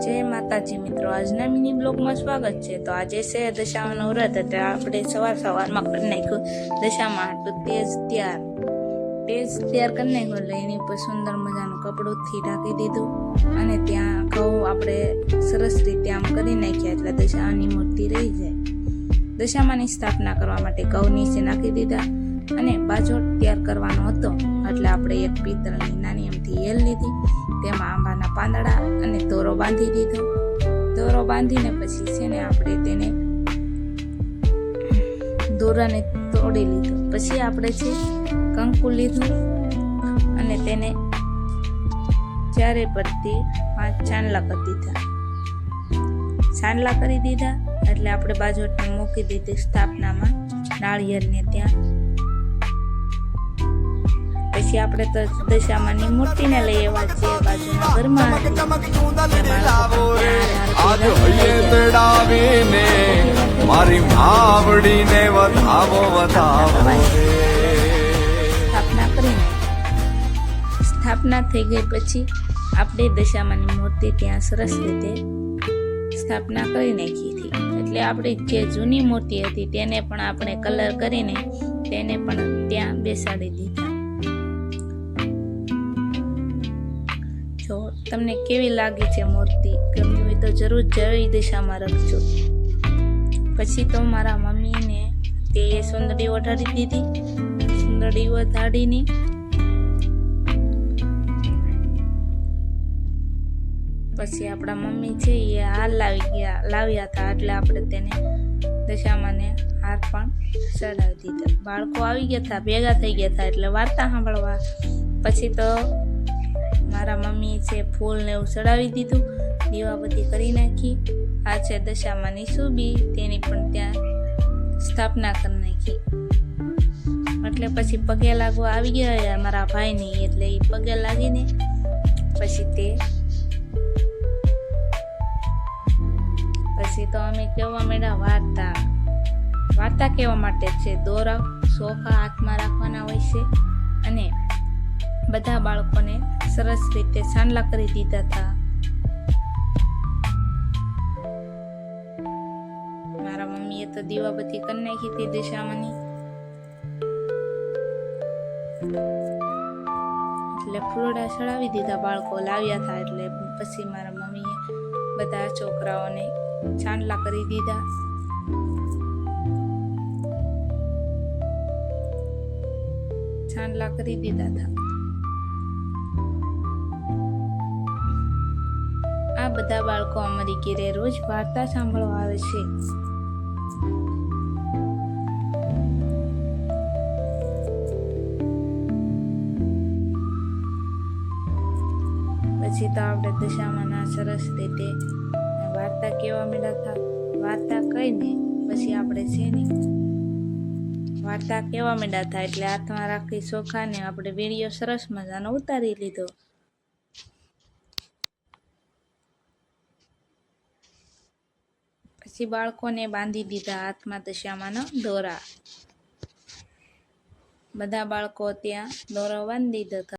जय माताजी मित्रों, આજના મિની બ્લોગમાં સ્વાગત છે। તો આજે છે દશામાનું વ્રત, એટલે આપણે સવારમાં કરી નાખ્યું દશામાં તો તેજ તૈયાર કરી નાખ્યું। એટલે એની ઉપર સુંદર મજાનું કપડુંથી ઢાંકી દીધું અને ત્યાં ઘઉં આપણે સરસ રીતે આમ કરી નાખ્યા, એટલે દશામાની મૂર્તિ રહી જાય। દશામાની સ્થાપના કરવા માટે ઘઉં નીચે નાખી દીધા અને બાજોટ તૈયાર કરવાનો હતો, એટલે આપણે એક પિત્તળની નાની એમથી હેલ લીધી, તેમાં આંબાના પાંદડા અને દોરો બાંધી દીધો। દોરો બાંધીને પછી છે ને આપણે તેને દોરાને તોડી લીધો। પછી આપણે છે કંકુ લીધું અને તેને ચારે પરથી 5 ચાંદલા કરી દીધા। ચાંદલા કરી દીધા એટલે આપણે બાજોટને મૂકી દીધી સ્થાપનામાં નાળિયેરને ત્યાં। પછી આપણે તો દશામાની મૂર્તિને લઈ આવ્યા છીએ બાજુના ઘરમાં। સ્થાપના થઈ ગઈ પછી આપણે દશામાની મૂર્તિ ત્યાં સરસ રીતે સ્થાપના કરી નાખી હતી। એટલે આપણી જે જૂની મૂર્તિ હતી તેને પણ આપણે કલર કરીને તેને પણ ત્યાં બેસાડી દીધા। જો તમને કેવી લાગી છે મૂર્તિ, ગમી હોય તો જરૂર જય દિશામાં રાખજો। પછી તો મારા મમ્મીને તે સુંદરી ઓઢાડી દીધી। સુંદરી ઓઢાડીને પછી આપણા મમ્મી છે એ હાર લાવ્યા હતા, એટલે આપણે તેને દશામાને હાર પણ ચડાવી દીધા। બાળકો આવી ગયા હતા, ભેગા થઈ ગયા હતા, એટલે વાર્તા સાંભળવા। પછી તો મારા મમ્મીએ છે ફૂલ ને એવું ચડાવી દીધું, દીવાબત્તી કરી નાખી। આ છે દશામાની સુબી, તેની પણ ત્યાં સ્થાપના કરી નાખી। એટલે પછી પગે લાગવા આવી ગયા મારા ભાઈની, એટલે એ પગે લાગીને પછી તો અમે કહેવા માંડ્યા વાર્તા કહેવા માટે છે। દોરા સોફા હાથમાં રાખવાના હોય છે અને બધા બાળકોને સરસ રીતે ચાંદલા કરી દીધા હતા। મારા મમ્મીએ તો દીવાબત્તી કરી નાખી હતી દશામાની, એટલે ફૂલડા ચડાવી દીધા બાળકો લાવ્યા હતા। એટલે પછી મારા મમ્મીએ બધા છોકરાઓને ચાંદલા કરી દીધા। ચાંદલા કરી દીધા હતા। આ બધા બાળકો અમારી ઘરે રોજ વાર્તા સાંભળવા આવે છે। પછી તો આપણે દશામાના સરસ રીતે વાર્તા કહેવા માંડ્યા હતા। વાર્તા કહીને પછી આપણે છે ને વાર્તા કહેવા માંડ્યા હતા, એટલે હાથમાં રાખી ચોખાને આપણે વિડીયો સરસ મજાનો ઉતારી લીધો। પછી બાળકોને બાંધી દીધા હાથમાં દશામાના દોરા। બધા બાળકો ત્યાં દોરા બાંધી દીધા હતા।